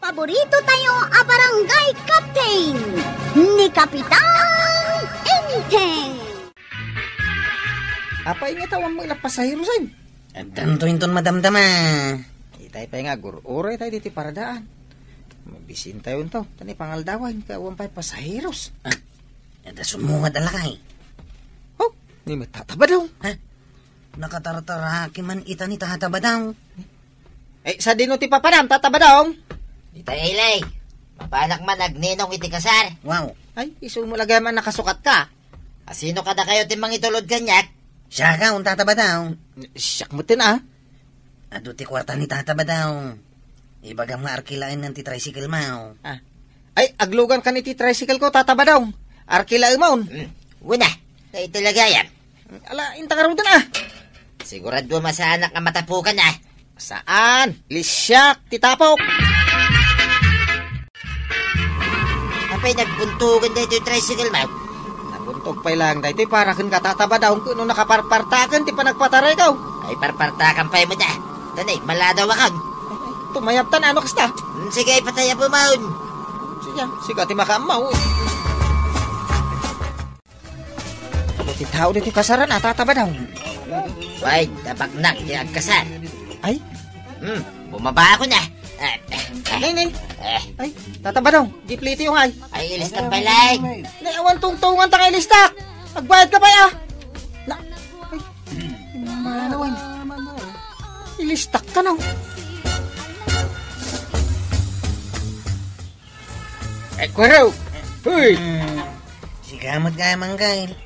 Paborito tayo a barangay captain ni Kapitan Enteng. Apa ingat tawang mga pasahero sa'yo? Tanto-inton madamdama. Itay pa nga, uray tayo dito paradaan. Mabisin tayo ito. Tani pangaldawan, kawang pa'y pasaheros. Ada sumungad alakay. Oh, ni matataba daw. Ha? Nakatartaraki man ita ni tahataba daw. Sa dino ti papanam, tataba daw. Itay ilay, mapanak man nagninong iti kasar. Wow. Ay, isumulagay man nakasukat ka. Asino kada kayo timang itulod kanyak? Siya ka, tataba daw. Siyak mo tin ah. Ado ti kwarta ni tataba daw. Ibagang maarkilain ng ti tricycle mo. Ay, aglugan ka ni ti tricycle ko, tataba daw. Arkila imaon. Una, na italaga yan. Ala, intang na. Sigurado masanak ang matapukan na. Saan? Lisyak, titapok. Apay nagbuntugan na ito yung tricycle mo. Nabuntog pa lang da. Ito'y parakan ka tataba daw. Kung nakaparpartakan, ti pa nagpataray ka. Ay parpartakan pa mo na. Tanay, maladaw akang. Tumayap ta na, ano kasta? Sige, pataya po maun. Sige, ti makamaw. Ti tao dito kasaran, tataba daw. Wait, tabaknak di agkasan. Ay? Bumaba ako na. Nay. Ay, tataba daw. Gipliti yung ay. Ay, ilistak pa lang. Nay, awan tungtungan ta kay listak. Magbayad ka pa ya. Na, ay. Manawan. Ilistak ka na. Ay, kwaraw. Huy. Sikamot ka manggail.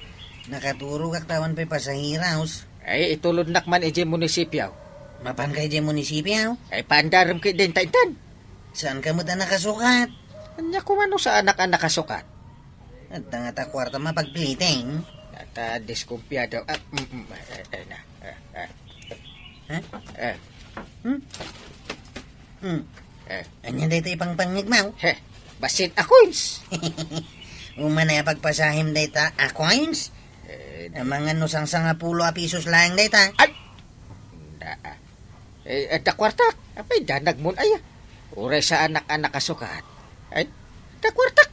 Nakaturo kaktawan pa'y pasahiraos. Ay, itulod nakman ije munisipyo. Mapan kay di munisipyo? Ay, pandaram kay din taintan. Saan ka mo ta nakasukat? Anya kumano sa anak ang nakasukat? At tangata kwarta mapagpliting. At diskumpiyado. Anya dito ipangpangigmaw? Basit ako'ins. Umanay pagpasahim data aquines. Mga nusang sangapulo a pisos lang data. Ay! Da kwartak. Apay, danag mo ay. Uray sa anak-anak kasukat. Ay, da kwartak.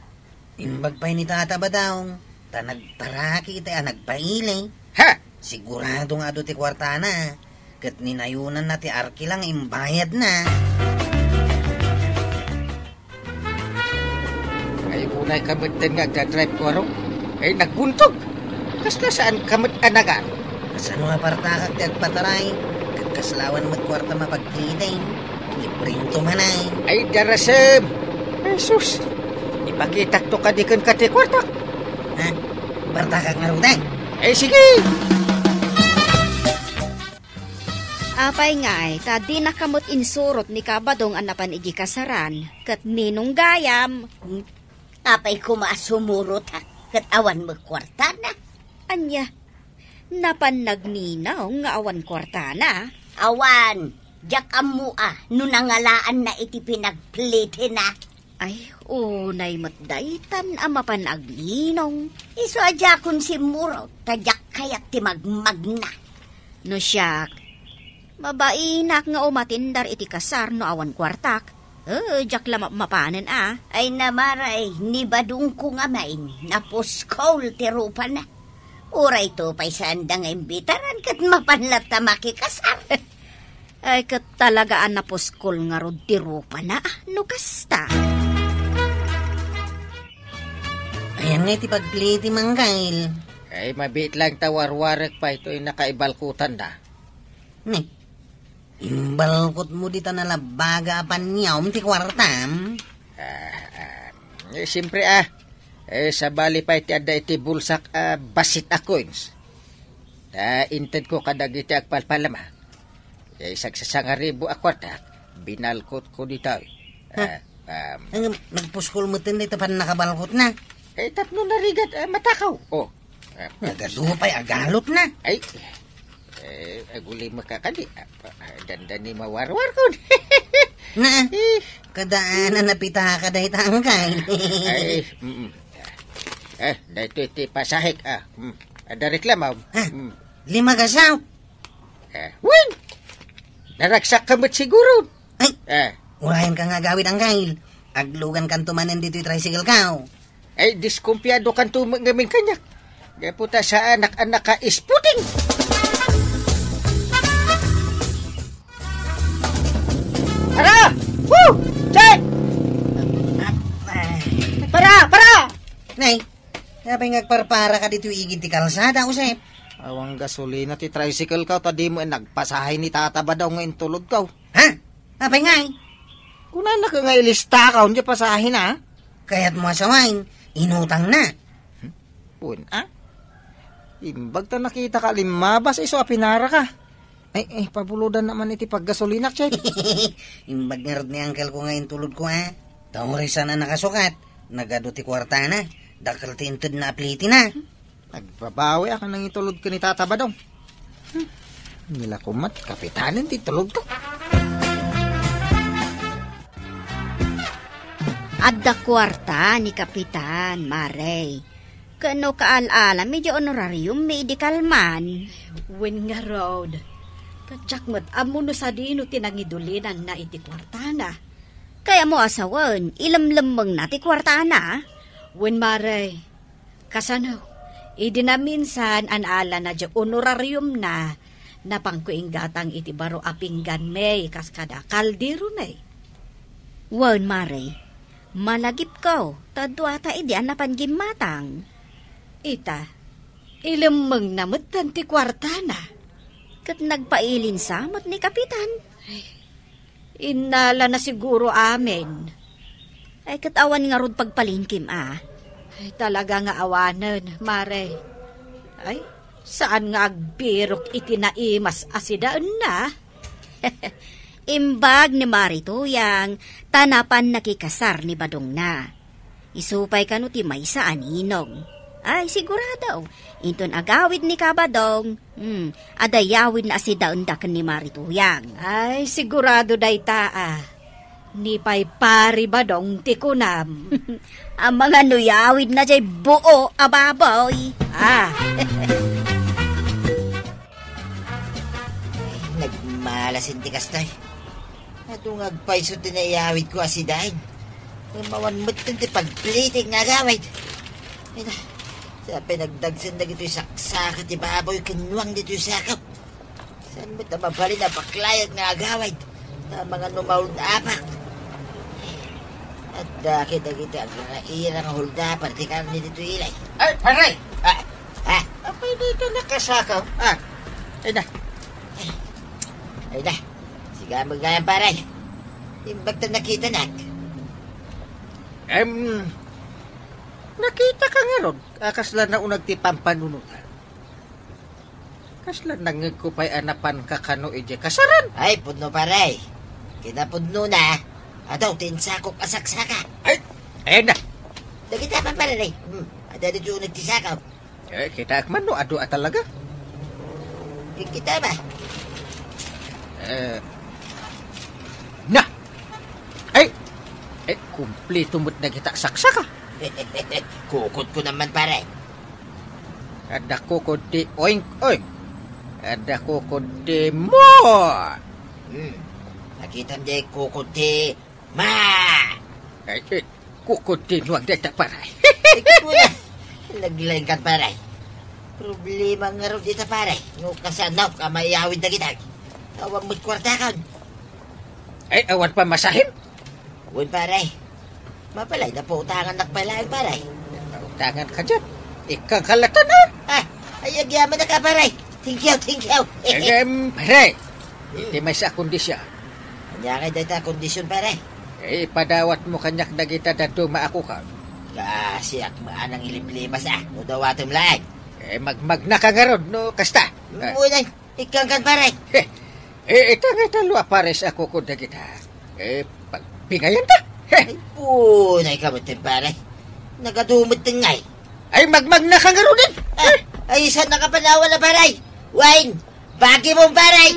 Imbag pa'y ni tata ba daw? Tanagtaraki ita nagpailay. Ha? Sigurado nga do ti kwarta na. Kat ninayunan na ti arki lang imbayad na. Ay, unay kamatan nga agdadrive ko araw. Ay, nagbuntog. Kasla saan kamot anagan? Kasano nga partakak ti agpataray? Kaslawan mo't kwarta mapagkliday. Libreng tumanay. Ay, darasem. Ay, sus. Ipakitak to kadikan ka ti kwartak. Ha? Partakak nga ruday? Ay, sige. Apay nga ay, tadi nakamot insurot ni Kabadong anapan igi kasaran, kat ninong gayam. Apay kumasumurot ha, kat awan magkwarta na. Anya, napan nagninaw nga awan kwartana. Awan, jak amua, nunangalaan na iti pinagplite na. Ay, unay matdaitan amapan agninong. Iso adya kun si Muro, tadyak kayak ti magmagna. No siyak, mabainak nga umatindar iti kasar no awan kwartak. Jak lama mapanen ah. Ay namaray, ni badung ko nga main, napuskol ti rupa na. Uray to pa'y saan da nga imbitaran kat mapanlat ta makikasar. Ay kat talagaan na puskol nga rod ti rupa na no kasta. Ayan nga iti pagpliti manggail. Ay, mabit lang tawarwarek pa ito ay nakaibalkutan na. Ne, imbalkot mo dito na labaga apan niyaw ti kwartam. Siyempre sa bali pa iti ada iti bulsak basit ako'ins. Inted ko kadag iti agpalpalama. Sagsasangaribo akwartak, binalkot ko dito. Nagpuskol mo tin dito pa nakabalkot na. Tapno na rigat matakaw. Nagadupay agalot na. Ay, aguli makakali. Dandani mawarwar ko. Na, kadaanan na pita ka dahi tangkay. Dahito iti pasahik. Ada reklamaw. 5 kasaw. Wing! Naragsak kamot siguro. Ay, Urayan ka nga gawid ang kail. Aglugan kan tumanan dito tricycle ka. Ay, diskumpiyado kan tumangamin kanyak. Kaya puta sa anak-anak ka isputing. Para! Woo! Check! Para! Nay, sabay ngagparpara ka dito igid ti kalsada, Usep. Awang gasolina ti tricycle ka, tadi mo nagpasahay ni tataba daw ngayon tulog ka. Ha? Sabay ngay. Kung na ka nga ilista ka, hindi pasahin ha? Kaya't mo asawain, inutang na. Pun, Imbag ta nakita ka limabas, iso apinara ka. Ay, pabuludan naman iti paggasolina, check. Imbag nga ni uncle ko ngayon tulod ko, ha? Taong sana nakasukat. Nagado ti kwarta na. Dakal tinted na apliti na. Nagbabawi ako nang itulod ka ni tataba daw. Nila kumat, kapitanin ti tulog ko. Adda kwarta ni Kapitan, Marey. Kano kaal-ala, medyo honorarium, medical man. Wen nga road. Katsak amo no sa dino tinangidulinan na iti kwartana. Kaya mo asawan, ilamlamang na ti kwarta na. Wen Marey, kasano, idi na minsan anala na dya honorarium na pangkuinggatang iti baro apinggan may kaskada kaldero na eh. Wan, Marey, malagip ko, tadwata idi anapan gimatang. Ita, ilamang namutan ti kwartana. Kat nagpailin samot ni Kapitan. Inala na siguro amin. Ay katawan nga rod pagpalinkim Ay talaga nga awanan, Mare. Ay, saan nga agbirok itinaimas asidaan na? Imbag ni Marituyang, tanapan nakikasar ni Badong na. Isupay ka no ti may sa aninong. Ay, sigurado. Inton agawid ni Kabadong, adayawid na asidaon dakan ni Marituyang. Ay, sigurado day taa. Ni pay pari Badong tikunam. Ang mga nuyawid na jay buo, ababoy. Nagmalasin ti kastay. Atong agpaiso tinayawid ko asidahin. Mawanmot ti pagpliting nga gawid. Ay na. Sa pinagdagsan na gito'y saksaka ti baboy kinuwang dito'y sakap. Saan mo't na mabalin na paklayag nga agawid na mga numawid na apak. At dakit na kita ang nairang huldapan ti karni dito'y ilay. Ay, paray! Apay dito nakasakaw. Ay na. Ay na. Siga magayang paray. Imbag ta nakita nak. Nakita ka nga ron. Kaslan na unag ti pampanunutan. Kaslan na ngagkupay anapan kakano ije kasaran. Ay, pudno paray. Kinapudno na. Ataw, tinsakok asaksaka. Ay na. Nakita pa paray. Ada dito yung nagtisakaw. Kita akman no, ado talaga. Kita ba? Na! Ay, kumplito mo't na kita saksaka. Kukot ko naman pare. Ada kukot di oink oink. Ada kukot di mo. Nakita mo di kukot di ma. Kukot di nuwag data paray. Ikot mo na. Naglain ka paray. Problema nga rin dito paray. Nung kasanaw ka mayawid na kita. Tawag mo't kwarta ka. Ay, awan pa masahim. Uy paray. Mapalay na po utangan nakpalaan paray. Utangan ka dyan. Ikang kalatan ha. Ay, agyaman na ka paray. Thank you. Paray. Hindi may sa kondisyon. Kanya kayo dito kondisyon paray. Padawat mo kanyak na kita dato maako ka. Kasi akmaan ang iliblimas o dawatom lahat. Magmagna ka nga ron, no, kasta. Muna, ikang kan paray. Ito nga talwa pares ako ko na kita. Pagpingayan ta. Ay, punay ka mo paray. Nagadumot tingay. Ay, magmagna ka nga ron din. Ay, saan nakapanawa na paray? Wine, bagi mong paray.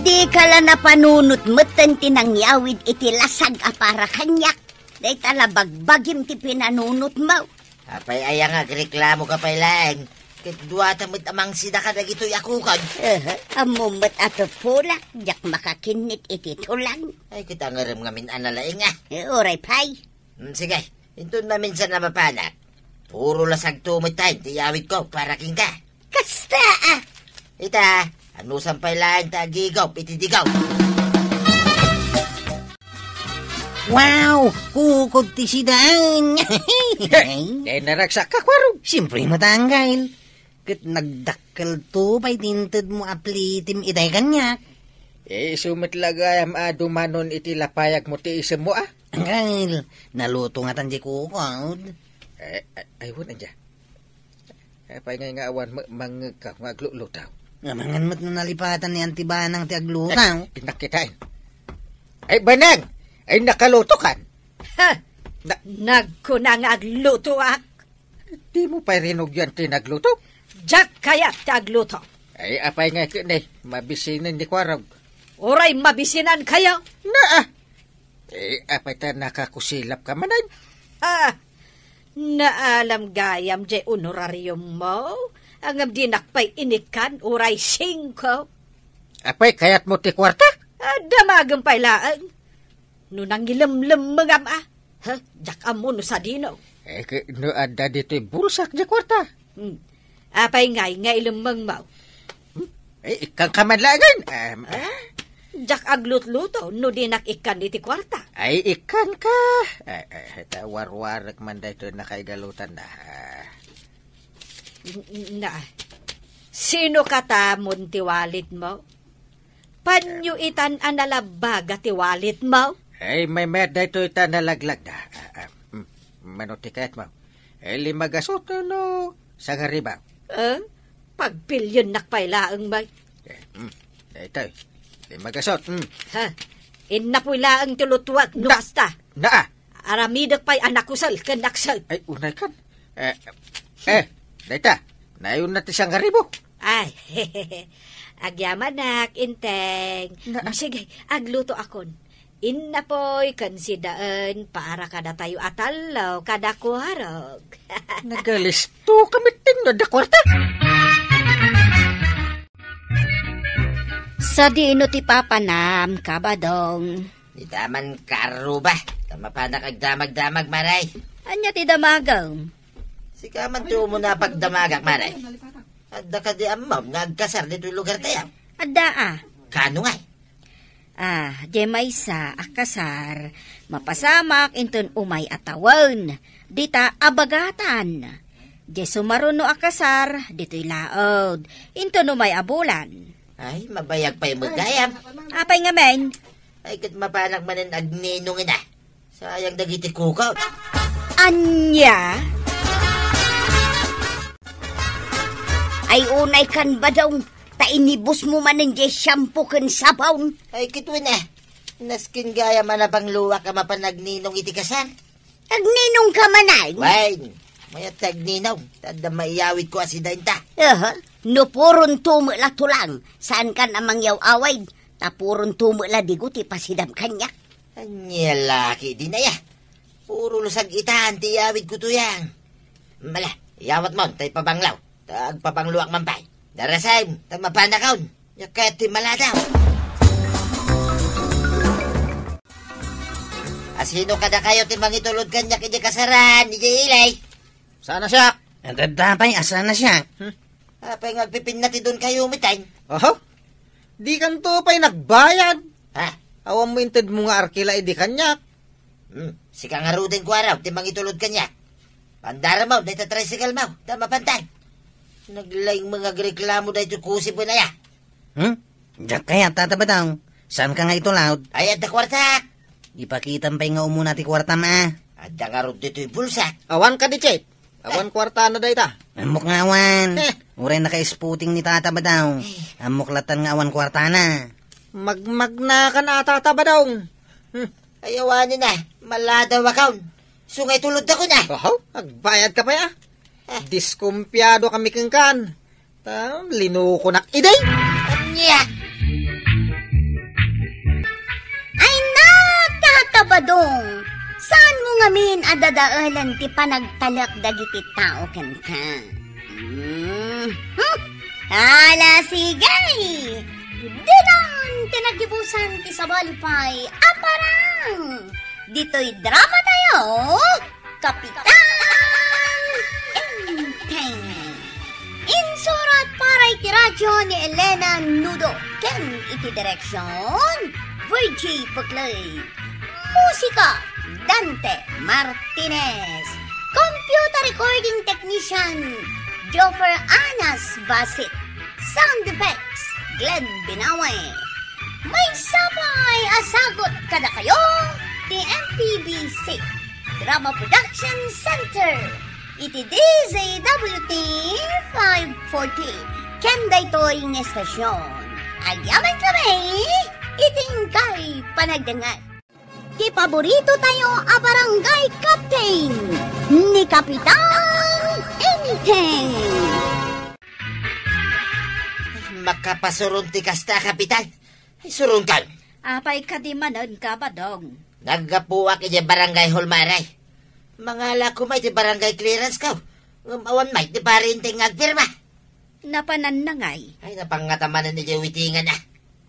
Di ka lang napanunot mo't tinangyawid iti lasag para kanyak. Day talabagbagim ti pinanunot mo. Apay aya nga reklamo ka pay lang. Kit duwata mo't amang sida ka na gito'y akukad. Amumat ato pula, jak makakinit iti tulang. Ay, kita nga rin ngamin analaing ah. Oray pay. Sige, ito namin sa namapana. Puro lasag tumit tayo, tiyawid ko, para king ka. Kasta ah. Ita, ano sampay laing tagigaw, pitidigaw. Wow! Kukod ti sidaan! Naragsak ka, kwarong. Siyempre matanggal. Kat nagdakkel to, pa'y tinted mo aplitim itay kanyak. Sumitlagay dumanon iti lapayag mo ti isem mo ah. Anggal, naluto nga tanji kukod. Ay, wala dyan. Pa'y nga awan mangka, maglulutaw. Ngamangan mo't nalipatan ni Antibanang ti aglutaw. Pinakitain. Ay, banang! Ay, nakaluto kan. Ha! Nagkunang agluto ak. Di mo pa rinog yan tinagluto. Jak kaya tagluto. Ay, apay nga kinay, mabisinan ni Kwarog. Oray mabisinan kayo. Na apay ta nakakusilap ka manan. Naalam gayam jay honorarium mo. Ang abdinakpay inikan, oray 5. Apay, kayat mo ti kwarta? Damagang pailaan. Nunang ilam-lam magam ah. Ha? Jak amo no sa dino. No ada dito'y bulsak di kwarta. Apay ngay ilamang mau. Ikang kamadlagan. Jak aglut-luto, no dinak ikan iti kwarta. Ay, ikan ka. War-warak man dito nakaigalutan na. Sino katamon tiwalit mo? Panyo itan analabaga tiwalit mo? Ay, may dito ita nalaglag na. Manotikayat mo. Ay, limagasot no sa garibaw. Pagpilyon nakpailaang may. Ito, limagasot. Ha? Inapuilaang tulutwag no hasta. Na. Aramidak pa'y anakusal kanaksal. Ay, unay kan. Dita, nayon natin siyang garibo. Ay, agyamanak, inteng. Sige, agluto akon. Inna po'y kansidaan para kada tayo atalaw, kada kuharog. Nagalisto kami tingno da kwarta. Sa dino ti papanam, kabadong. Di taman karo ba? Tama pa na kagdamag-damag, maray. Anya ti damagaw? Sikaman tuyo mo na pagdamagak, maray. Adda ka di amam, nagkasar dito'y lugar tayo. Adda ah. Kano nga? Di may sa akasar, mapasamak inton umay atawan, dita abagatan. Di sumaruno akasar, dito'y laod, inton umay abulan. Ay, mabayag pa yung magayam. Apay nga men? Ay, kat mapanag manan agninungin na. Sayang dagiti kukaw. Anya? Ay unay kan ba daw? Ta inibus mo man ng shampoo kan sabaw. Ay, kitwin na. Naskin gaya man na pang luwa ka mapanagninong itikasan. Agninong ka manay. Wain, mayat agninong. Tanda maiyawid ko asidain ta. No puron tumula tulang. Saan ka namang yaw away? Ta puron tumula diguti pasidam kanyak. Anya laki di na ya. Puro lusag itahan tiyawid ko to yang. Mala, iyawat mo, tay pabanglaw. Tag papangluwak mampay. Darasay, tag mapanakaon. Yakat ti maladaw. Asino kada kayo ti mangitulod kanyak iti kasaran, iti ilay. Sana siya? Ang dadapay, asa na siya? Apay ngagpipin na ti doon kayo umitay. Oho, di kan to pa'y nagbayad. Ha? Awam mo inted mo nga arkila idi kanyak. Sika nga rudin ko araw, ti mangitulod kanyak. Pandara mo, dahil tricycle mo, tama pantay. Naglaing mga reklamo dahil kusip mo na ya. Diyak kaya, tatabadaw. Saan ka nga ito loud? Ay, at kwarta. Ipakitan pa'y nga umuna ti kwarta ma. At nga rod dito'y bulsa. Awan ka di, Chet. Awan kwarta na dahi ta. Amok nga awan. Uray naka-sputing ni tatabadaw. Amok latan nga awan kwarta na. Magmag na ka na tatabadaw. Ayawanin na, maladaw akaw. Sungay tulod ako na. Oho, agbayad ka pa ya. Diskumpiyado kami kengkan. Linuko nak iday. Anya! Ay na, tatabadong. Saan mo ngamin adadaalan ti panagtalak dagiti tao ken ka? Ala sigay! Dinan tinagibusan ti sabalipay aparang! Dito'y drama tayo, Kapitan Enteng! Insurat para iti radyo ni Elena Nudo ken iti direksyon Virgie Puclay. Musika Dante Martinez. Computer recording technician Joffer Anas Basit. Sound effects Glenn Binawe. May sapay asagot kada kayo ni MPBC Drama Production Center. Iti DZWT 540 Kenday to'y ng estasyon. Ayaman kami itingkay panagdangat. Di paborito tayo a barangay captain ni Kapitan Enteng. Makapasurun ti kasta, Kapitan. Ay, surun ka. Apay kadimanan ka, Badong. Naggapuak iti barangay Hulmaray. Mangala ko may ti barangay clearance ka. Awan may ti parinting agpirma. Napanan na ngay. Ay, napangataman na ni Witingan na.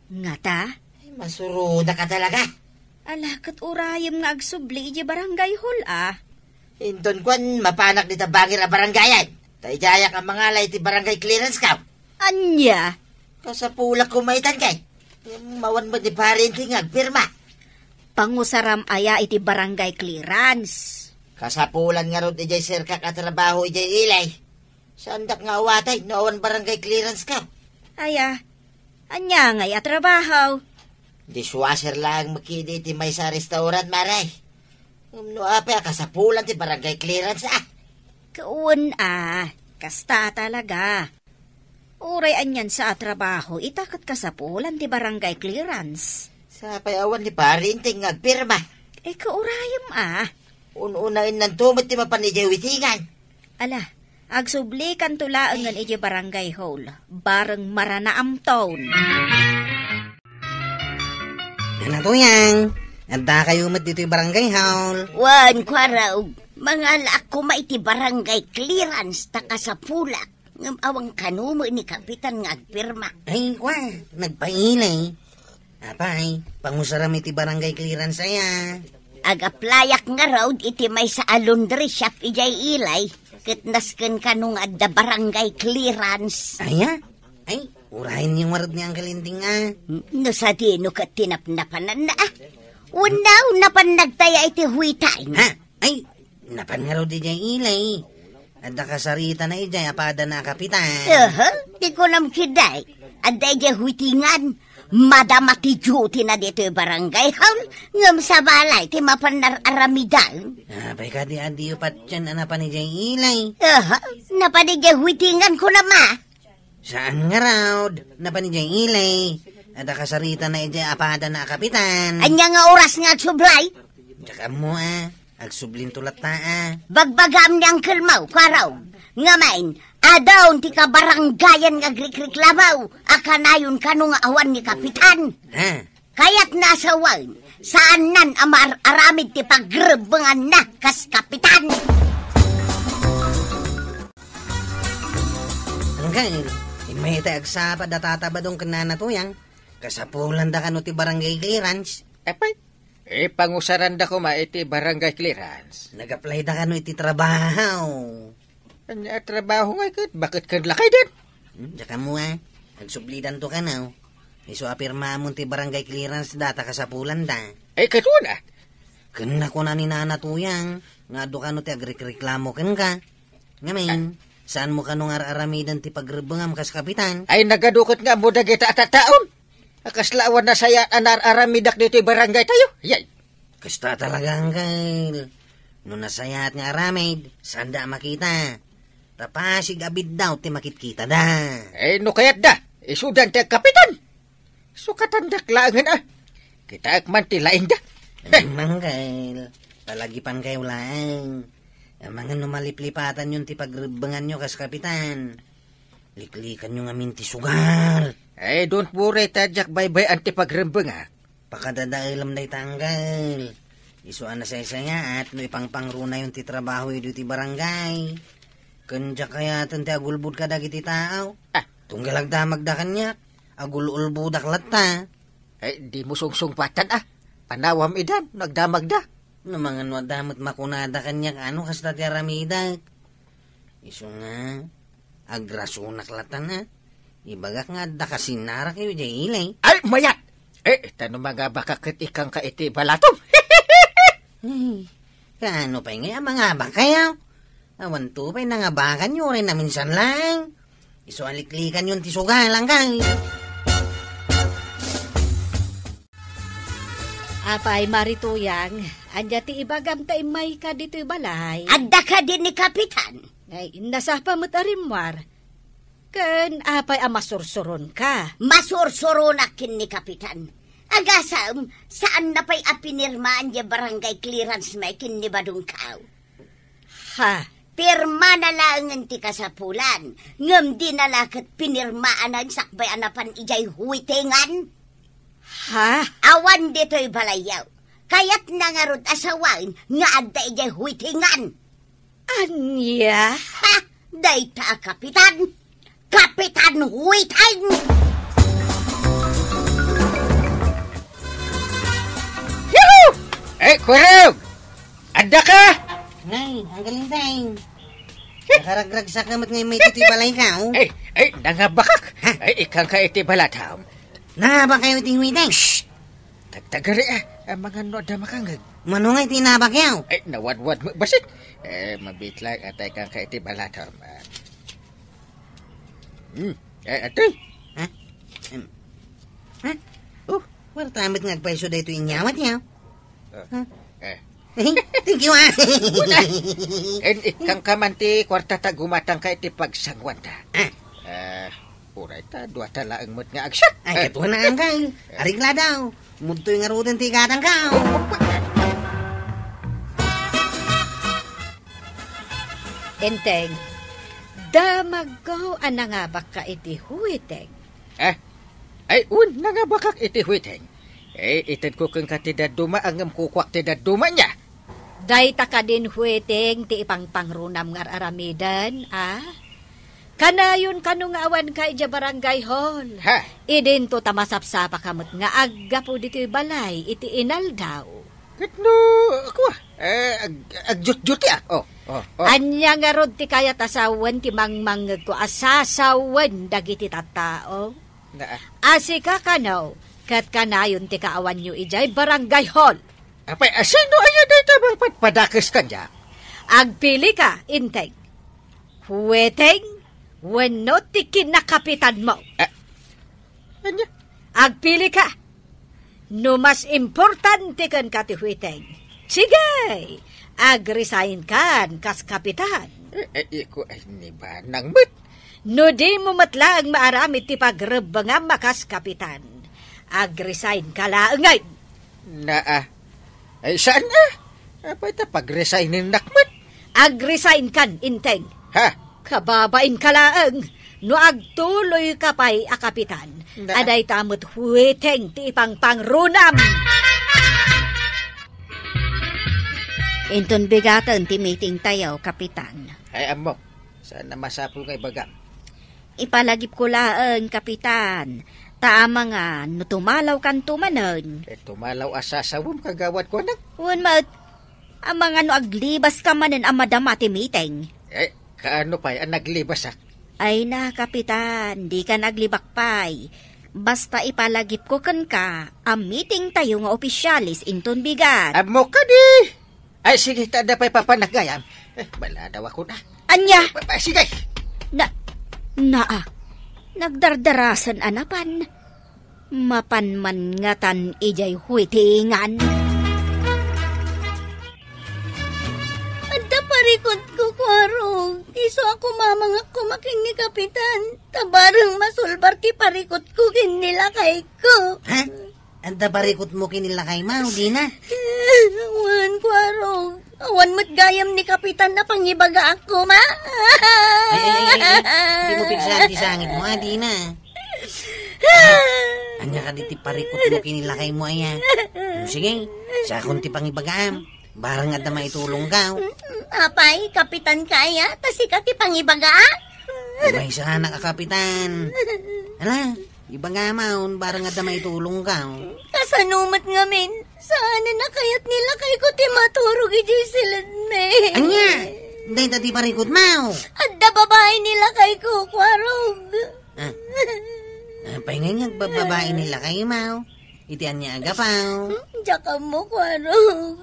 Ngata? Ay, masuro na ka talaga. Alakat urayam nga agsubli iji barangay hall Inton kwan, mapanak ni tabangir a barangayan. Tayjayak ang mangalay ti barangay clearance ka. Anya? Kasapulak kumaitan kay. Mawan mo ti parinting agpirma. Pangusaram aya iti barangay clearance. Kasapulan nga ron ijay sirka katrabaho ijay ilay. Sandak nga awatay, noon barangay clearance ka. Aya, anya ngay atrabaho. Dishwasher lang makidi ti may sa restaurant, maray. No ape, kasapulan ti barangay clearance Kaun kasta talaga. Uray anyan sa trabaho, itakat kasapulan ti barangay clearance. Sa payawan ni parinting agpirma. Kaurayam Ununain ng tumot ti mapanijawitingan. Ala, agsubli kan tulaangan iti barangay hall, bareng maranaam taon. Tuyang, anda kayo mat dito yung barangay hall. Wan kwaraw, mga lako maiti barangay clearance taka sa pulak. Ngam awang kanumo ni Kapitan nga agpirma. Ay, nagpailay. Apay, pangusaram iti barangay clearance aya. Agaplayak nga raw iti may sa laundry shop ijay ilay. Kitnasken kanung adda barangay clearance. Aya? Ay, urahin yung warad ni Uncle Inting No sa dino ka tinapnapanan na Unaw napan nagtaya iti huitay. Ha? Ay, napan nga raw di jay ilay. Adda kasarita na ijay apada na Kapitan. Di ko nam kiday. Adda ijay huitingan. Madamati duty na dito yung barangay hall. Ngam sa balay, ti mapanararamidan. Apay ka di adi upat dyan anapan ni jay ilay. Napanigay huitingan ko na ma. Saan nga raw? Napan ni jay ilay. Adda kasarita na ijay apada na Kapitan. Anya nga oras nga sublay. Tsaka mo agsublin tulat ta Bagbagam niyang kilmaw, kwaraw. Ngamain, adaw ti kabaranggayan nga grikriklamaw, akanayon kano nga awan ni Kapitan. Kaya't nasawan, saan nan amar aramid ti pagrebengan na kas Kapitan. Hanggang, may tagsapa datatabadong kanana tuyang. Kasapulan da kano ti barangay clearance. Pangusaran da ko iti barangay clearance. Nag-apply da kano iti trabaho. Anya trabaho nga ikot? Bakit ka lakay din? Tsaka mo nagsublidan to ka na. Iso apirma mo ti barangay clearance data kasapulan da. Katuna? Kena ko na ni Nana tuyang. Nga do kano ti agreklamo ken ka. Ngamin, saan mo kano nga aramidan ti pagrebengam kas Kapitan? Ay nagadukot nga mo dagita at taon. Akaslawan na saya anar-aramidak dito barangay tayo. Yay. Kasta talaga Uncle. Nung nasayat nga aramid, sanda makita. Tapasig abid daw ti makitkita da. No kayat da. Isudan ti Kapitan. Sukatandak langan Kita akman ti lain da. Mangkel, palagipan kayo lang. Mga numaliplipatan yun ti pagrebengan nyo kas Kapitan. Liklikan nyo nga minti sugal. Don't worry, tadyak bye-bye anti pagrembeng Pakadadailam na itanggal. Isuan na saya at no ipangpangruna yung ti trabaho yung ti barangay. Kanya kaya tanti agulbud ka dagiti tao. Tunggalag damagdakan niya. Agulul budak lata. Di mo sungsungpatan Panawam idan, nagdamagda. Namangan wadamat makunada kanyak kasta ti aramidak. Iso nga, agrasunak latan na. Ibagak nga dakasinara kayo jay ilay. Ay, mayat! Tanong mga bakakit ikang kaiti balatom. Kaano pa nga, mga bakayaw. Awan to pa'y nangabakan nyo rin na minsan lang. Iso aliklikan yun ti sugalang kay. Apay marituyang, anya ti ibagam ta imay ka dito'y balay. Agda ka din ni Kapitan. Ay, nasapa mo't arimwar. Ken apay masursuron ka. Masursuronakin ni Kapitan. Agasam, saan na pa'y apinirmaan niya barangay clearance may kinibadong kao? Ha? Pirma na lang ti kasapulan. Ngam di nalakat pinirmaan ang sakbay anapan ijay huwitingan. Ha? Awan dito'y balayaw. Kaya't nangarod asawain nga adda ijay huwitingan. Anya? Ha? Dayta, Kapitan. Kapitan Huwiting! Yuhu! Kurog! Anda ka? Ngay, ang galing tayo. Nakaragrag sa kamat ngayon may titibalay ka, oh. Nangabakak. Ikang kaiti balatam. Nangaba kayo tihuwitay. Tagtagari ang mga noda makangag. Manungay tinabak yaw. Nawadwad mo basit. Mabitlag at ikang kaiti balatam. Atoy. Ha? Oh, wartamit ngagpaiso dito inyawat yaw. Thank you, Ikang kamanti kwarta ta gumatang ka iti pagsangwanta. Uray ta, duwa ta laang mo't nga agsak. Ay, katuwa na ang kay. Arigla daw. Munto'y nga rutin ti gatang ka. Enteng, damagaw anangabak ka iti huwiteng. Nangabakak iti huwiteng. Itad ko kang katidad duma ang kukwak tidad duma niya. Day ta ka din huwiteng ti ipangpangrunam ngar aramidan, Kanayon kanong awan ka ija barangay hall. Idin to tamasapsapa kamot nga agga po dito'y balay, iti inal daw. Katno, ako agjut-jut ya. Anya nga rod ti kaya tasawan ti mangmangag ko asasawan dagiti tattao. Asika kanaw, kat kanayon ti kaawan nyo ijay barangay hall. Apay, sino ayo day tabang patpadakas ka niya? Agpili ka, inteng. Huweteng, wano ti kinakapitan mo. Anya? Agpili ka. No mas importante kan ka ti huweteng. Sige, agresign kan kas kapitan. Iko ay niba nang mat. No di mo matlang maaramit ti pagrebanga makas kapitan. Agresign ka laangay. Saan Apay ta pag-resign ng nakmat. Agresign kan, inteng. Kababain ka laang. No agtuloy ka pa'y kapitan. Aday tamot huweteng ti ipangpangrunam. Inton bigatan ti meeting tayaw, kapitan. Ay, amo. Sana masapul kay bagam. Ipalagip ko laang, kapitan. Taama nga, no tumalaw kan tumanon. Tumalaw asasawom kagawad ko nang. Uwan mat, ang mga no aglibas ka manin ang madama ti meeting. Kaano pa'y ang naglibas Ay na, kapitan, di ka naglibak pa'y. Basta ipalagip ko kan ka, ang meeting tayo nga opisyalis inton bigat. Amo ka di! Ay, sige, tada pa'y papanagayam. Bala daw ako na. Anya! Sige! Nagdardarasan anapan. Mapanman ngatan ijay huitingan. Anda parikot ko, Kwarog. Iso ako mamangak kumaking ni Kapitan. Tabarang masulbar ki parikot ko kinilakay ko. Anda barikot mo kinilakay mo, di na? Awan, Kwarog. Awan mo't gayam ni Kapitan na pangibaga ako, ma. Di mo pigsa di sangit mo, di na. Anya ka diti parikot mo kinilakay mo, aya. Sige, sa akong ti pangibagaam. Barang at na maitulong ka. Apay, Kapitan kaya, tasika ti pangibaga. May sana ka, Kapitan. Ala, iba nga maun, barang nga damay tulong ka. Kasanumat nga min. Sana na kayat nila kay ko ti maturog ijay sila, may. Anya, hindi tati parikot mau. At da babae nila kay ko, kwarog. Paingay nga babae nila kayo mau. Itian niya agapaw. Diyan mo, kwarog.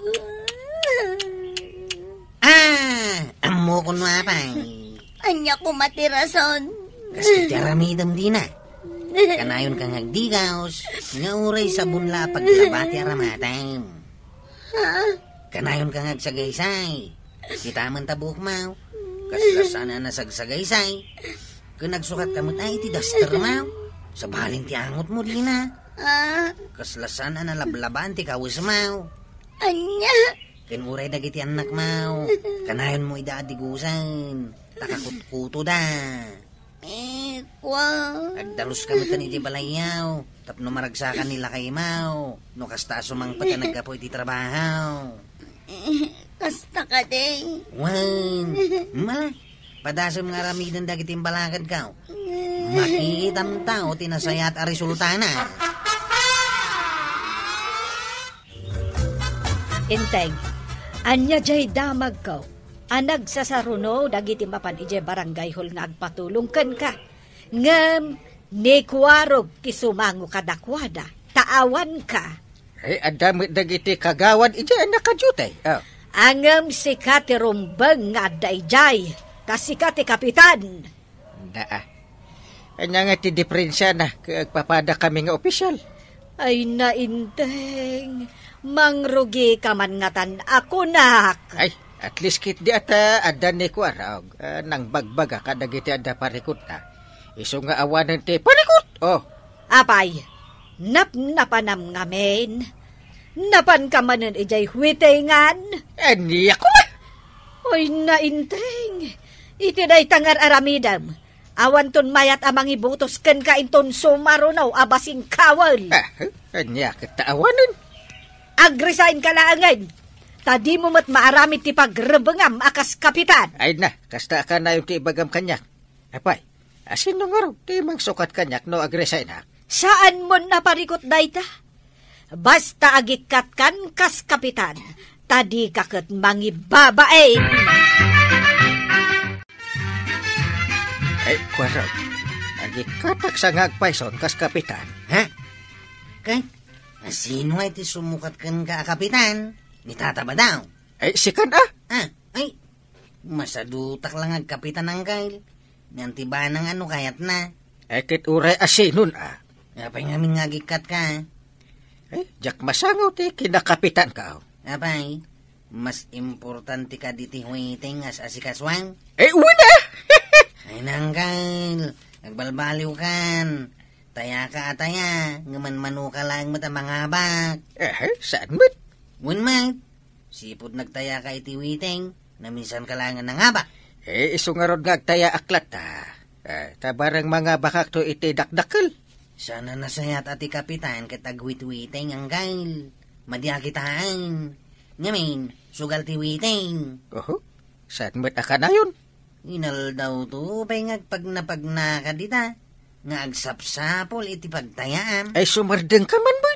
Amo ko nuapay. Anya ko matirason. Kasi tiaramidam din na. Kanayon kang agdigaws, nga uray sa bunla paglabati aramatay. Kanayon kang agsagaysay, kita man tabuk mau, kaslasana na sagsagaysay. Kung nagsukat kamot ay iti duster mau, sa baling ti angot mo din na. Kaslasana na lablaban ti kawis mau. Anya? Kung uray dagiti anak mau, kanayon mo idaadigusan, takakutkuto da. Agdalos kami ka ni di balayaw. Tapno maragsakan nila kay Mau. No kasta sumang pati nagkapo iti trabaho. Kasta ka day. Wan. Mala. Padasam nga ramidan dagiting balakad ka. Makitam tao tinasayat a resulta na. Inteng, anya jay damag ka. Anag sa saruno, dagiti mapan ije barangay hall nga agpatulong ken ka. Ngem, ni kuwarog ti sumango kadakwada, taawan ka. Ay, adamit dagiti kagawad ije nakajutay. Angem si Kati Rumbeng nga dayjay, kasi Kati Kapitan. Anya nga ti diferensya na, kagpapada kami nga opisyal. Ay nainteng, mangrugi ka man ngatan ako nak. Ay, at least kit di ata adan ni kuwarog nang bagbaga kadagiti ada parikot na. Iso nga awanan ti parikot. Apay, napanam ngamen. Napan ka manen ijay huwitengan. Niya ko na. Oy nainteng, iti day tangar aramidam. Awan ton mayat amang ibutos ken ka inton sumarunaw abasing kawal. Niya kita awanan. Agresign ka laangan. Tadi mo mat maaramit ti pagrebengam akas kapitan. Ay na, kasta ka na yung ti ibagam kanyak. Apay, asin nung araw, ti mangsukat kanyak no agresay na. Saan mo naparikot dayta? Basta agikat kan kas kapitan, tadi kaket mangibabain. Ay, kwarog, agikatak sa ngagpayson kas kapitan. Ha? Kay, sino ay ti sumukat kan ka kapitan? Ni tata ba daw? Ay, sikan Ay, masadutak lang ang kapitan ng kail. Nantiba ng ano kayat na. Ay, kit uray asinun Apay nga mingagikat ka. Ay, jak masangaw ti kinakapitan ka. Apay, mas importante ka diti huwiting as asikaswang. Ay, una! Ay nang kail, nagbalbaliw kan. Taya ka ataya, ngaman-manu ka lang mata mga bak. Saan mo't? One mate, sipod nagtaya ka iti witing, na minsan kalangan na nga ba? Iso nga rod ngagtaya aklat tabarang mga bakak to iti dakdakal. Sana nasayat ati kapitan katagwit-witing ang gail. Madyakitaan. Ngamin, sugal ti witing. Saan mo't aka na yun? Inal daw to, pay ngagpagnapagna ka dita. Nga agsapsapol iti pagtayaan. Ay sumardeng ka man ba?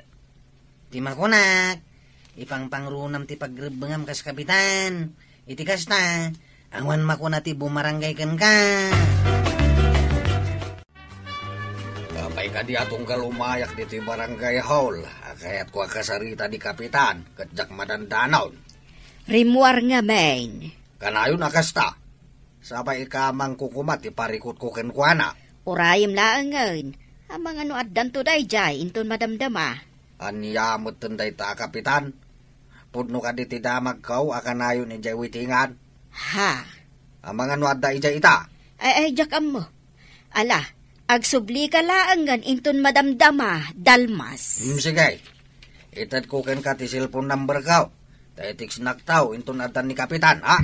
Di makunak. Ipangpangrunam ti pagrebengam kas kapitan. Iti kasta, awan makuna ti bumaranggay kan ka. Kapay ka di atong kalumayak dito yung barangay hall. Kaya't ko kasarita di kapitan, katjak madandanaw. Rimuar nga main. Kanayon akasta. Sabay ikamang kukumat, iparikot ko kenkwana. Urayim laangan. Amang ano addan to dayjay, inton madamdama. Anyamot tenday ta kapitan. Pudno ka diti damag kaw, akanayon ijay witingan. Ha? Amang ano adda ijay ita? Ay, jakam mo. Ala, agsubli ka laangan, inton madamdama, dalmas. Sige. Itad ko ken ka ti cellphone number kaw. Taitiks naktaw, inton addan ni kapitan, ha?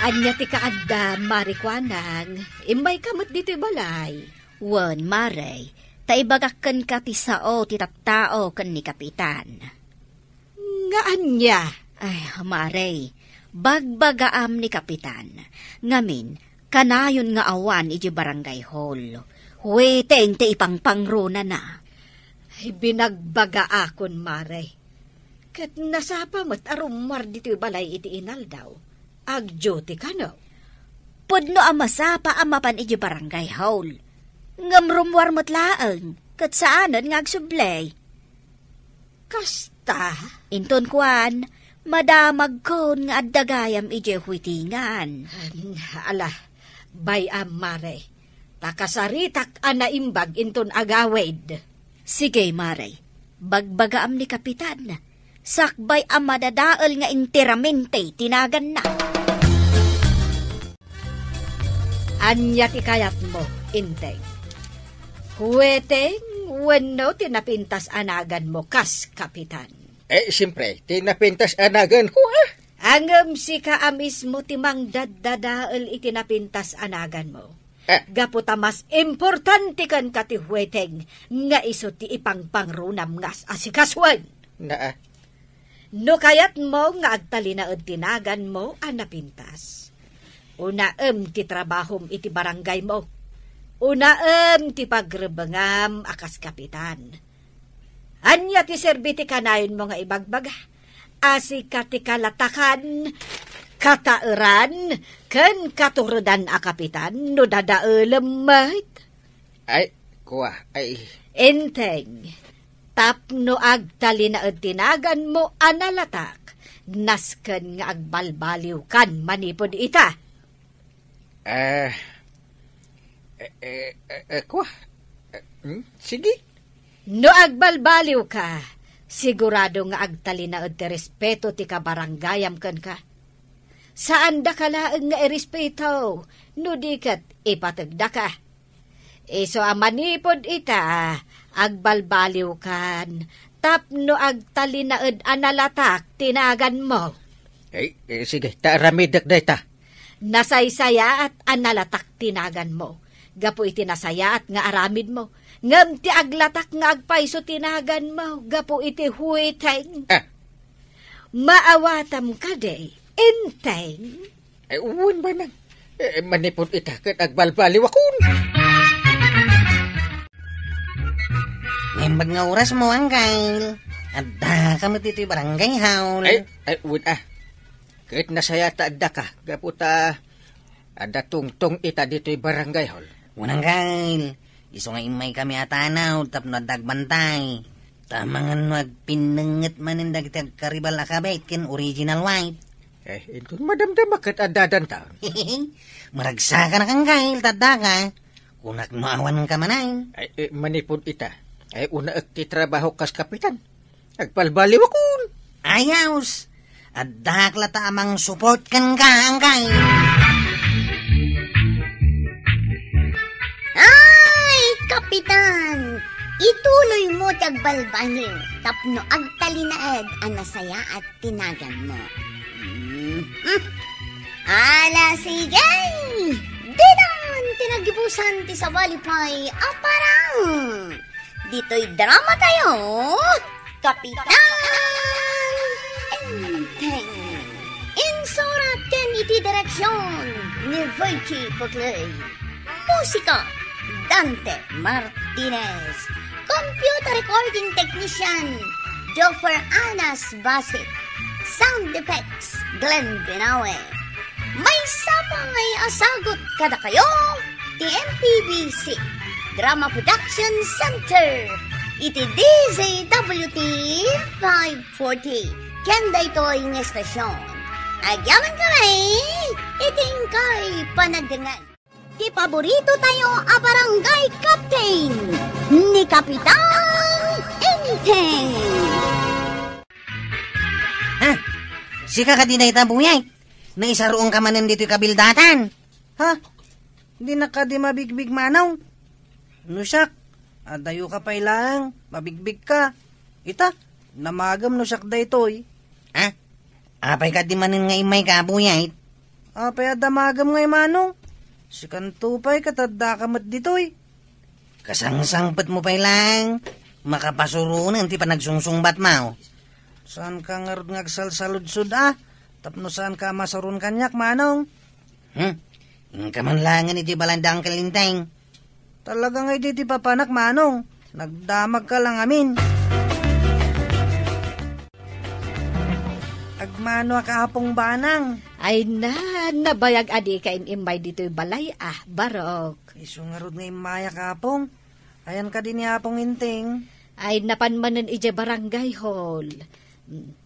Anya ti kaadda, marikwanang, imbay kamot dito balay. Wan, maray, taibagakan ka ti sao ti tattao kan ni kapitan. Nga anya? Ay, maray, Bagbagaam ni Kapitan. Ngamin, kanayon nga awan iti barangay hall. Huweteng ti ipangpangrona na. Ay binagbaga akon, Mare. Kat nasapa mo't arumar dito balay iti inaldaw. Ag-duty ka no? Pudno amasapa amapan iti barangay hall. Ngamrumwar mo't laeng, kat saanan nga agsublay. Kasta? Inton kuan, madamag kon nga addagayam iti huitingan. Ala, bayam, Mare. Takasaritak anaimbag inton agawid. Sige, Mare. Bagbagaam ni Kapitan. Sakbay ang madadaal nga interamente tinagan na. Anya ti kayat mo, Inteng. Huweteng, wano tinapintas anagan mo, kas, Kapitan. Siyempre, tinapintas anagan ko, Angam si kaamis mo timang daddadaal itinapintas anagan mo. Gaputa mas importante kan kati huweteng nga iso ti ipangpangrunam ngas asikaswan. No kayat mo nga agtalinaod tinagan mo anapintas. Unaem ti trabahom iti barangay mo. Unaem ti pagrebengam akas Kapitan. Anya ti serbiti kanayon mo nga ibagbaga. Asika ti kalatakan, katauran, ken katurudan a Kapitan no dadaelem mahit. Enteng, tapno agtalinaod tinagan mo analatak, nasken nga agbalbaliw kan manipod ita. Sige. No agbalbaliw ka, sigurado nga agtalinaod ti respeto ti kabaranggayam ken ka. Saan da ka laeng nga irespeto, no dikat ipatagda ka. Iso amanipod ita, agbalbaliw kan, tapno agtalinaod analatak tinagan mo. Sige, taramidak da ita. Nasaysaya at analatak tinagan mo. Gapo iti nasaya at nga aramid mo. Ngam ti aglatak nga agpaiso tinagan mo. Gapo iti huweteng. Maawatam ka day, Inteng. Uwan ba nang? Manipod ita kat agbalbaliw akon. Ngembag nga oras mo, Angkal. Adda ka mo dito barangay haul. Uwan Kahit nasaya ta adda ka, gaputa ada tungtong ita dito'y barangay hall. Unang Kyle, iso nga imay kami atanaw, tapno dagbantay. Tamangan magpinangat manindag karibal akabait ken original white. Ito madamdam kat adadan ta. Maragsa ka na kang Kyle, tadda ka. Kunak mo awan ka manay. Manipod ita. Una ti trabaho kas Kapitan. Agpalbaliw akon. Ayaws. At dakla ta amang support kan ka, Angkay. Ay, Kapitan! Ituloy mo tagbalbaliw, tapno agtalinaed ang nasaya at tinagan mo. Ala, sige! Dinan, tinagibusan ti sa walipay, aparang! Dito'y drama tayo, Kapitan! Insurat ken iti direksyon ni Virgie Pugley. Musika, Dante Martinez. Computer recording technician, Joffer Anas Basit. Sound effects, Glenn Binawe. May sapang ay asagot kada kayo, TMPBC Drama Production Center. Iti DZWT 540. Kenda ito'y ng estasyon. Agyaman kami, iting kay panagdangan. Di paborito tayo a barangay captain ni Kapitan Inteng. Sika ka dinay tabuyay. Naisaroong ka manan dito'y kabildatan. Hindi na ka di mabigbig manaw. Nusak, adayo ka pa ilang, mabigbig ka. Ita, namagam nusak da ito'y. Apay ka di manin nga imay ka, buyay. Apay adamagam nga imanong. Si kantupay katadda ka mat dito'y. Kasangsangpat mo pa lang. Makapasurunan ti pa nagsungsungbat mo. Saan ka nga rin ngagsalsaludsud Tapno saan ka masurun kanyak, manong? Yung kamanlangan iti balandang kalinteng. Talaga nga di papanak, manong. Nagdamag ka lang amin. Agmano akapong banang. Ay nabayag adi ka inimbay dito'y balay barok. Isungarod nga imaya kapong. Ayan ka din yapong inting. Ay napanmanan ije barangay hall.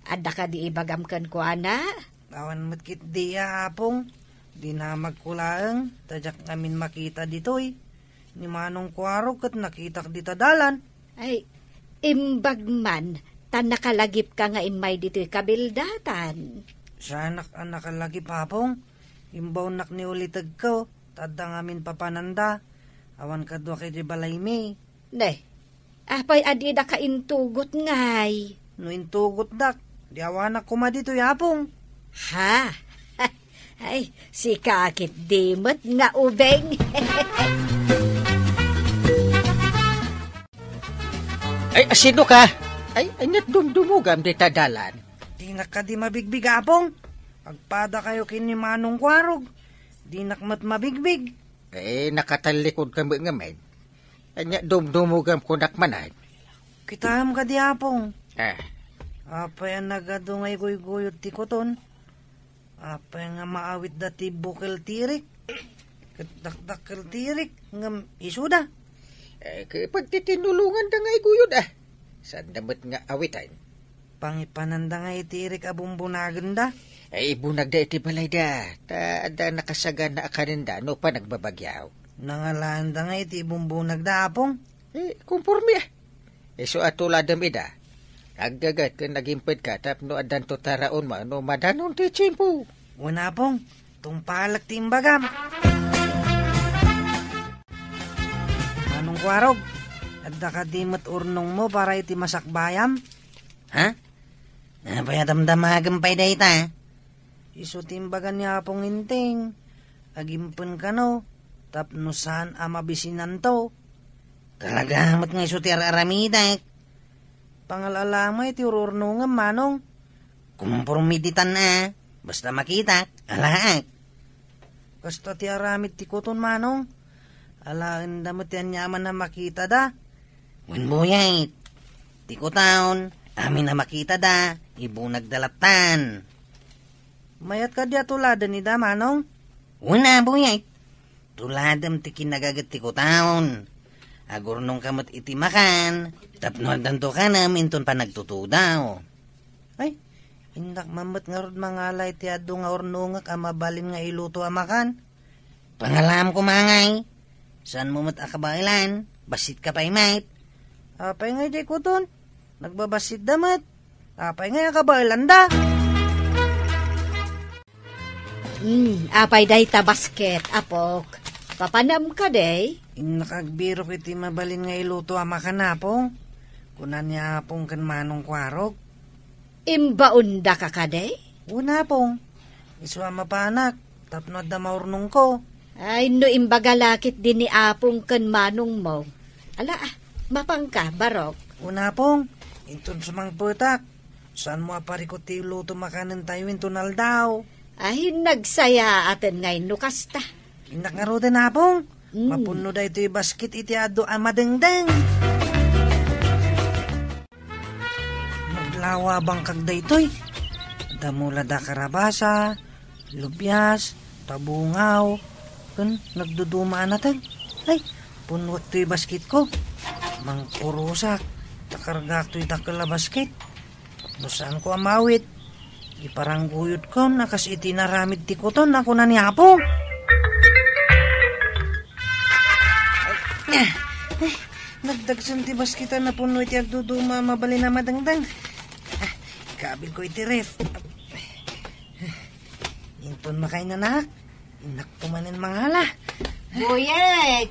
Adda ka di ibagamkan ko, ana? Awan matkit di apong. Di na magkulaang. Tadyak namin makita dito'y. Ni Manong Kuwarog kat nakitak di tadalan. Ay, imbag man, tan nakalagip ka nga imay dito'y kabildatan. Sa anak nakalagi papong. Imbaw nak ni ulitag ko. Tadda ngamin papananda. Awan ka doon kay di balay me. Ne, apay adi da ka intugot ngay. No intugot dak. Di awanak kuma dito yapong. Ha? Ay, si kakit dimot nga ubeng. Ay, sino ka? Ay, dumdumugam di tadalan. Di na ka di mabigbig apong. Agpada kayo kini Manong Kuwarog. Di nakmat mabigbig. Eh, nakatalikod kami ngamin. Anya, dumdumugam ko nakmanay. Kitaham ka di apong. Apay ang nagadungay guyot ti koton. Apay nga maawit dati bukel tirik. Dakdakkel tirik. Ngam isuda. Kapag titinulungan da nga iguyod Saan damat nga awitan? Pangipananda nga itirik abumbunagan da. Ay, ibunag da iti balay da. Da nakasagan na akaninda no pa nagbabagyaw. Nangalaan da nga iti bumbunag da apong. Kumpormi so atuladam ida. Agdagat ka nagimpad ka tapno adan to taraon ma no madanon ti tiyempo. Una pong, tungpalak ti imbagam. Manong Kuwarog, adda ka di mat urnong mo para iti masakbayam? Ha? Napayadamdamagam pa'y dayta. Isu timbagan niya pong inting. Agimpun ka no, tapno saan amabisinan to. Talaga mat nga isu ti aramidak. Pangalalama iti ururnong manong. Kumpormiditan na. Basta makita, alaak. Kasta ti aramid ti kuton manong. Alaan damot yan yaman na makita da. Winbuyay. Ti kutaon, amin na makita da. Ibunag dalatan. Mayat ka di atuladan ni da manong. Una buyay. Tuladam ti kinagagat ti kutaon. Agurnong kamot iti makan. Tapno danto ka na minton pa nagtutudaw. Ay, indak mamat nga rod mangalay ti ado nga ornungak amabalin nga iluto amakan. Pangalam ko mangay. Saan mo mat akabailan? Basit ka pa'y mait. Apay nga di kuton. Nagbabasit damat. Apay nga akabailan da. Apay day ta basket, apok. Papanam ka day? Nakagbiro kiti mabalin nga iluto amakan apong. Kunan niya apong kan Manong Kuwarog. Imbaunda ka day? Una pong. Iswa mapanak. Tapno da maurnong ko. Ay, no imbagalakit din ni apong kan Manong mo. Ala, mapangka, barok. Una pong. Intun sumang putak. Saan mo aparikot ti iluto makanan tayo intunal daw? Ay, nagsaya atin ngayon nukasta. Inak nga ro din apong. Mapuno da ito'y basket iti ado amadengdeng. Maglawa bang kagda ito'y. Damula da karabasa, lubyas, tabungaw. Kan nagdudumaan natin. Ay, punwat to'y basket ko. Mangpurusak. Takargak to'y takala basket. Saan ko amawit? Iparangguyot ko. Nakas iti naramid ti kuton. Ako na ni Apo. Nagdagsan ti baskitan na puno iti agduduma mabali na madangdang. Kabil ko iti ref. Inton makain na nak. Inak tumanin mangala. Buyet,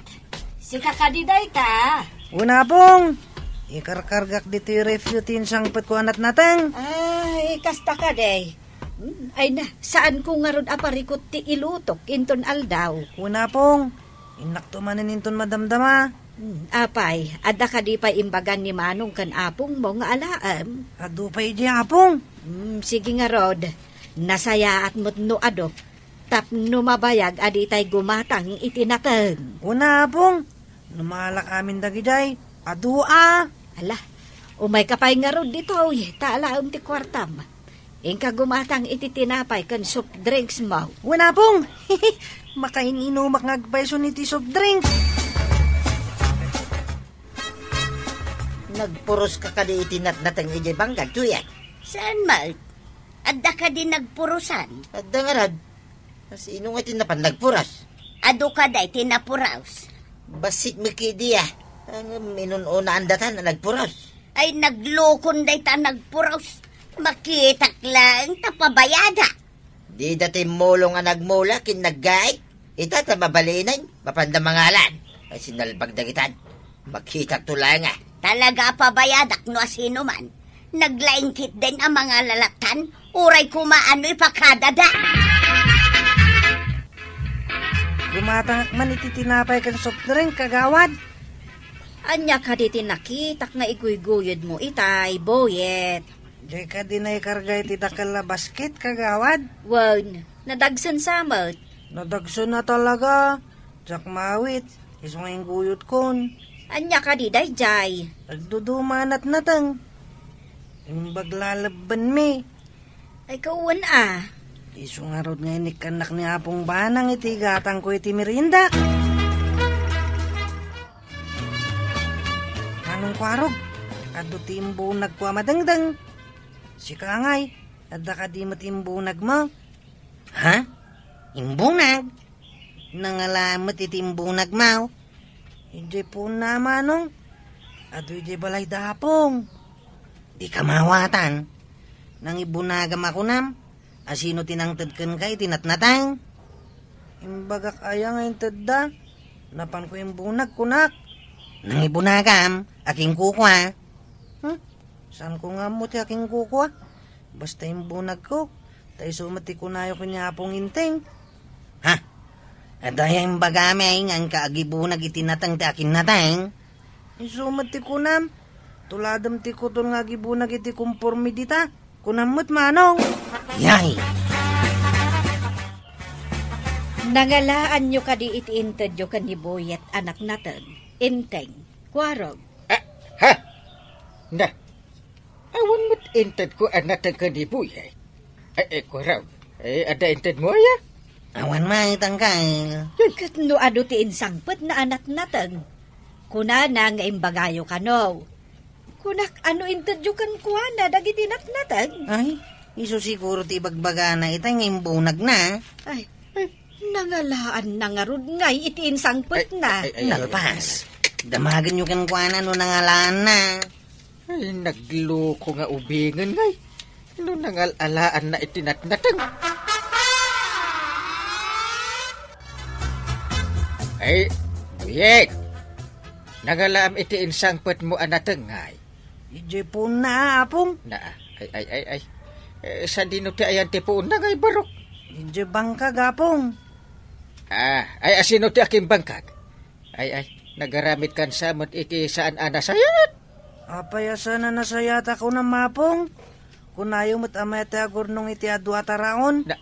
si kakadiday ka. Una pong. Ikarkargak dito yung refutin sang ko anat natang. Ay, kasta ka day. Ay na, saan ko nga ron aparikot ti ilutok inton aldaw? Una pong. Inak tumanin inton madamdama. Apay, adda ka di pa imbagan ni Manong kan apong mo nga alaam. Ado pa iji apong. Sige nga rod, Nasaya at mo't no ado, tapno mabayag adi tay gumatang itinateng. Una apong, numalak amin dagiday, adua. Ala, umay kapay nga rod dito, taalaom ti kwartam. Ingka gumatang ititinapay kan soft drinks mo. Una pong, makaininumak ngagpaiso ni ti soft drinks. Nagpuros ka kadi itinatnatang ijay banggag, tuyat. Saan, Malt? Adda ka din nagpurusan. Adda nga rad. Sino nga tinapan nagpuras? Ado ka day tinapuraos. Basit mo kidiya. Ang minununa andatan na nagpuras. Ay naglukon day ta nagpuraos. Makitak lang tapabayada. Di dati mulong nga nagmula kin naggay. Ita ta mabalinan, mapandamangalan. Ay sinalbag dagitan. Makitak tulang nga. Talaga pabayadak no asino man. Naglaingkit din ang mga lalaktan. Uray kumaano'y pakadada. Gumatang man ititinapay kan soft drink, kagawad. Anya ka di tinakitak nga iguyguyod mo itay, boyet. Di ka din ay karga ititakal na basket, kagawad. Wan, nadagsan samot. Nadagso na talaga. Jack mawit, isong guyot kon. Anya ka di dayjay. Nagdudumanat natang. Yung baglalaban mi. Ay kauwan ah. Iso nga rod nga kanak ni Apong Banang iti gatang ko iti merinda. Anong kwarog? Ado timbo nagkwa madangdang. Si Kangay, adda ka di matimbunag mo. Ha? Imbunag? Nangalamat iti imbunag mo? Hindi po na manong. Ado iti balay dapong. Di ka mawatan. Nang ibunagam ako nam, asino tinangtadkan kay tinatnatang. Imbagak ayang ay tadda. Napan ko yung bunag kunak. Nang ibunagam, aking kukwa. Saan ko nga mo ti aking kukwa? Basta yung bunag ko. Tayo sumati ko na yung kanyapong inteng. Ha? Adayang bagami ay nga ang kaagibunag itinatang ti akin natang. Sumati ko nam. Tuladam ti ko ton nga gibunag iti kumpormi dita. Kunamot manong. Yay! Nangalaan nyo ka di iti intedyo kan ni Boyet anak natin. Inteng, kwarog. Ha? Na, awan mo't inted ko anatan ka ni Boyet. Ay, kwarog. Ada inted mo ya? Awan may tangkal. Katno ado ti insangpet na anak natin. Kuna na nga imbagayo ka no. Kunak ano intedyo kan kuana dagiti natnatan. Ay, iso siguro ti bagbaga na itay nga imbunag na. Ay, nangalaan na nga rod ngay iti insangpet na. Nalpas. Damagan nyo kan kuana no nangalaan na. Ay, nagloko nga ubingan ngay. No nangalalaan na itinatnatang. Ay, Buyek. Nangalaam iti insangpet mo anatang ngay. Ije po na Apong. Na, ay. Sa dino ti ayan ti po na ngay barok. Ije bangka gapong. Ay asino ti aking bangkag. Ay, nagaramit kan samot iti saan anasayat. Apayasa na nasayata ko na mapong. Kunayo mo't amay ti agurnong iti adwa taraon. Na,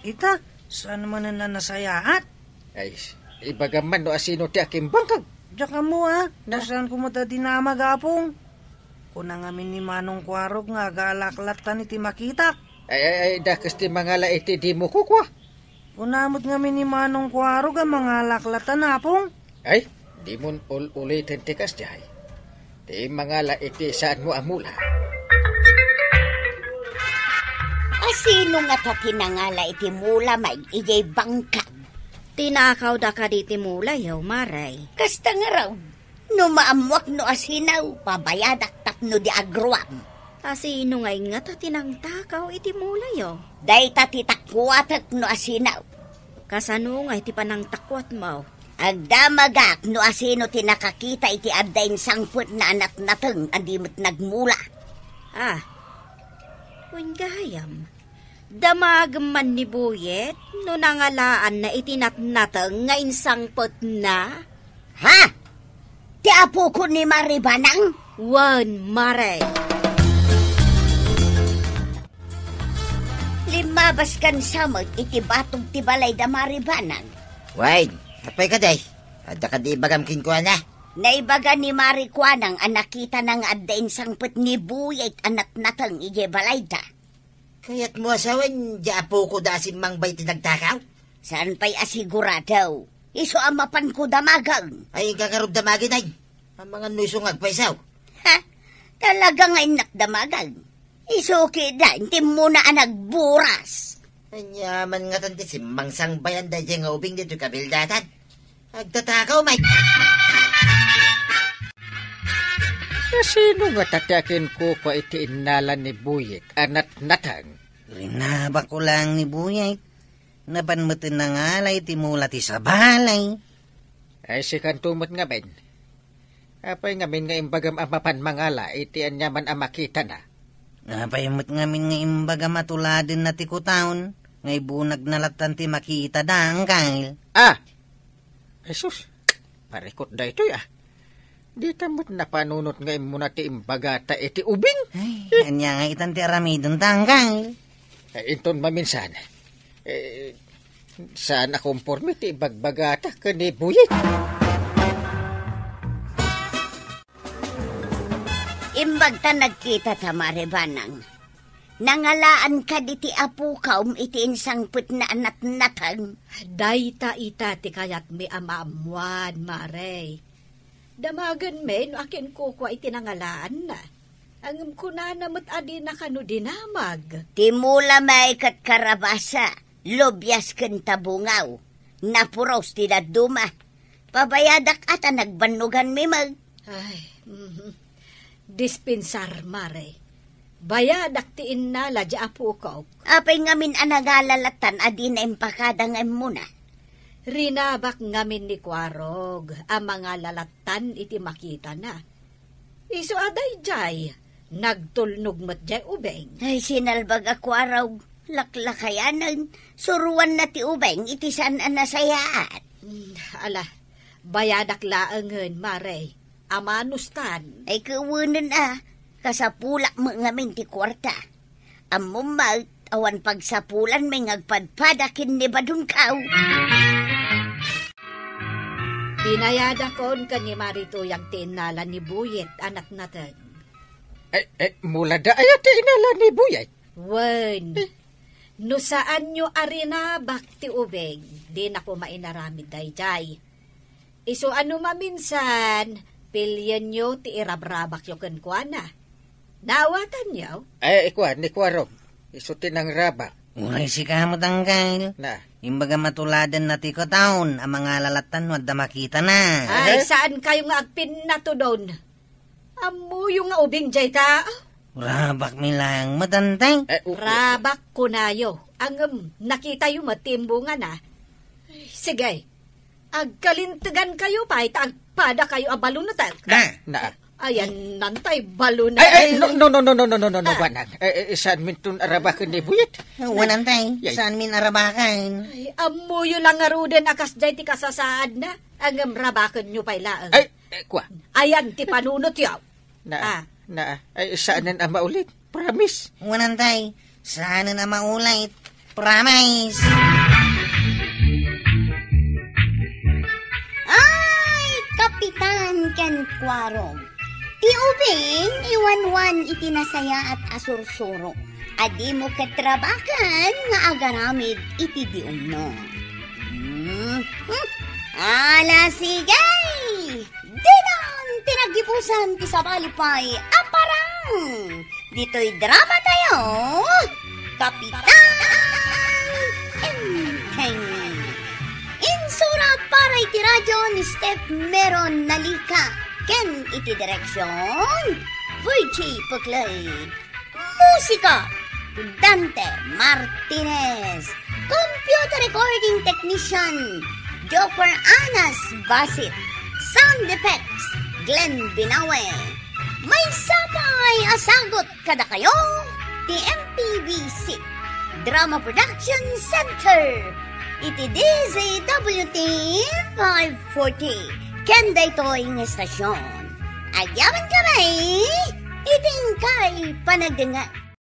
Ita, saan man na nasayaat? ay, ibagaman no asino ti aking bangkag. Diyak ka mo nasaan ko mo ta dinama gapong. Kuna nga ni Manong Kwarog nga galaklatan iti makitak. Ay, dakas ti mangala iti di mo kukwa. Kunamot nga ni Manong Kwarog ang mga laklatan Apong. Ay, di mo ulitin ti kasjay. Di mangala iti saan mo amula. Asino nga ta tinangala iti mula may ijay bangkag. Tinakaw da ka di timula yaw maray. Kasta nga raw. No maamwak no asinaw, pabayadak tapno di agruam. Asino ngay nga ta tinangtakaw iti mula yaw. Day ta titakwatak no asinaw. Kasano nga iti panang takwat mo? Agdamagak no asino tinakakita iti addain sangput na anak nateng adimot nagmula. Kung gayam. Damagman ni Buyet no nangalaan na itinatnatang nga insangpot na. Ha? Ti apo ko ni Maribanang? Wan, Mare. 5 babaskan samot iti batog ti balay da maribanang. Wait, apay ka day. Adda ka di bagam kinkuha na. Naibaga ni Marikwanang ang nakita ng addain sangpet ni Buyet anak natang ije balay da. Kaya't mo asawan, di apo ko da simbang bay tinagtakaw. Saan pa'y asigurado? Iso ang mapan ko damagang. Ay, kakarub damagin ay. Ang mga nusungag paisaw. Ha? Talaga nga inak damagang. Iso kida, hindi mo na nagburas. Anyaman nga tanti simbang sang bayan da dyan nga ubing dito kabildatan. Agtatakaw, Mike. Sino nga tatakin ko kwa iti inalan ni Buyet, anak natang? Rinaba ko lang ni Buyet. Nabanmutin na ngalay ti mula ti sa balay. Ay si kantumot nga ben. Apay ngamin nga imbagam amapan mangala, iti anyaman amakita na. Napayamot ngamin nga imbaga matuladin na ti kutaon. Ngay bunag nalatan ti makita dang kail. Ah! Jesus, parikot da ito ya. Di tamot na panunot nga muna ti imbaga ta iti ubing. Ay, kanya nga itan ti aramidon tangkay. Inton maminsan. Saan akomporme ti bagbagata ka ni Buyet? Imbag ta nagkita ta Maribanang. Nangalaan ka di ti apo kaum iti insangput na anak natang. Dayta ita ti kayat mi amaamuan, Mare. Damagan me no akin ko kwa iti nangalaan na. Ang kuna namot adi na kano dinamag. Timula may kat karabasa, lobyas ken tabungaw. Napuros ti daduma. Pabayadak ata nagbanugan mi mag. Ay, dispensar, Mare. Bayadak ti innala di apo ko. Apay ngamin anagalalatan adi na impakadang muna. Rinabak ngamin ni Kwarog ang mga lalatan iti makita na. Iso aday jay, nagtulnog mat jay ubeng. Ay sinalbag ako araw, laklakayanan, suruan na ti ubeng iti saan nasayaat. Ala, bayadak laangan, Mare, amanustan. Ay kawunan kasapulak mo ngamin ti kwarta. Amumag, awan pagsapulan may ngagpadpadakin ni Badungkaw. Binayada kon ka ni Marito yung tinala ni Buyet, anak natin. Mula da ayat tinala ni Buyet? Wen, no saan nyo arina bakti ubeng, di na ko mainaramid dayjay. Iso ano maminsan, pilyan nyo ti irabrabak yung kankwana. Nawatan nyo? Ikuan, ni Kwarog. Iso tinang rabak. Uray si kamot ang kail. Na? Imbaga matuladan na ti kutaon, ang mga lalatan wadda makita na. Ay, saan kayo nga agpin na to doon? Amo yung nga ubing jay ta? Rabak mi lang matantay. Rabak ko na yo. Ang nakita yung matimbungan na. Sige, agkalintigan kayo pa, agpada kayo abalunatan. Na? Ayan, nantay, baluna. No, banang. Saan mintun arabakan ni Buyet? Wanantay, saan min arabakan? Ay, amuyo lang nga ruden akas jay ti kasasaad na. Ang rabakan nyo pa ilaan. Kwa? Ayan, ti panunot yaw. Saan ang maulit? Promise. Wanantay, saan na maulit? Promise. Ay, Kapitan Ken Kwarog. Ti ubing, iwanwan itinasaya at asursuro. Adi mo katrabakan nga agaramid iti diumno. Ala sigay! Dinan tinagipusan ti sabalipay aparang! Dito'y drama tayo, Kapitan Enteng! Insurat para iti radyo ni Steph Meron Nalika. Ken iti direksyon, Virgie Puklay. Musika, Dante Martinez. Computer recording technician, Joker Anas Basit. Sound effects, Glenn Binawe. May sapay asagot kada kayo, ti MPBC Drama Production Center. Iti DZWT 540. Kenda ito'y estasyon. Agyaman kamay, iting kay panagdangat.